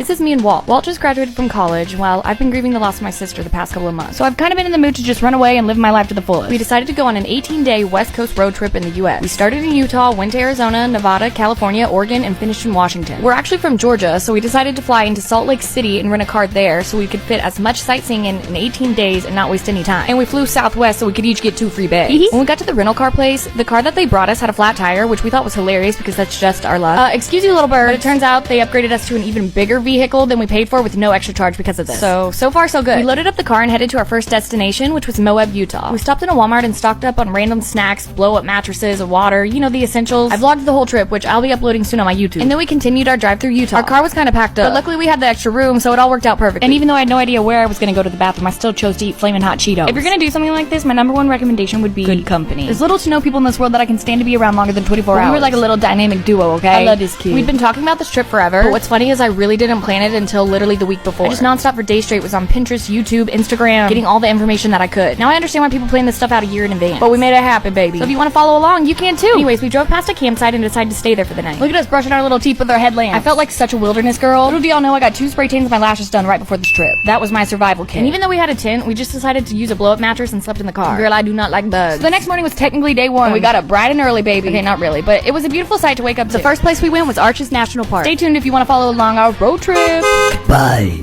This is me and Walt. Walt just graduated from college, while I've been grieving the loss of my sister the past couple of months. So I've kind of been in the mood to just run away and live my life to the fullest. We decided to go on an 18-day West Coast road trip in the US. We started in Utah, went to Arizona, Nevada, California, Oregon, and finished in Washington. We're actually from Georgia, so we decided to fly into Salt Lake City and rent a car there so we could fit as much sightseeing in 18 days and not waste any time. And we flew Southwest so we could each get 2 free bags. When we got to the rental car place, the car that they brought us had a flat tire, which we thought was hilarious because that's just our luck. Excuse you, little bird. But it turns out they upgraded us to an even bigger vehicle than we paid for with no extra charge because of this. So far so good. We loaded up the car and headed to our first destination, which was Moab, Utah. We stopped in a Walmart and stocked up on random snacks, blow-up mattresses, water, you know, the essentials. I vlogged the whole trip, which I'll be uploading soon on my YouTube. And then we continued our drive through Utah. Our car was kind of packed up, but luckily we had the extra room, so it all worked out perfectly. And even though I had no idea where I was gonna go to the bathroom, I still chose to eat flaming hot Cheetos. If you're gonna do something like this, my #1 recommendation would be good company. There's little to no people in this world that I can stand to be around longer than 24 hours. We were like a little dynamic duo, okay? I love this kid. We'd been talking about this trip forever, but what's funny is I really didn't plan it until literally the week before. I just nonstop for days straight was on Pinterest, YouTube, Instagram, getting all the information that I could. Now I understand why people plan this stuff out a year in advance, but we made it happen, baby. So if you want to follow along, you can too. Anyways, we drove past a campsite and decided to stay there for the night. Look at us brushing our little teeth with our headlamps. I felt like such a wilderness girl. Little do y'all know I got 2 spray tans of my lashes done right before this trip. That was my survival kit. And even though we had a tent, we just decided to use a blow-up mattress and slept in the car. Girl, I do not like bugs. So the next morning was technically day 1. And we got up bright and early, baby. Okay, not really, but it was a beautiful sight to wake up to. The first place we went was Arches National Park. Stay tuned if you want to follow along our road trip. Bye.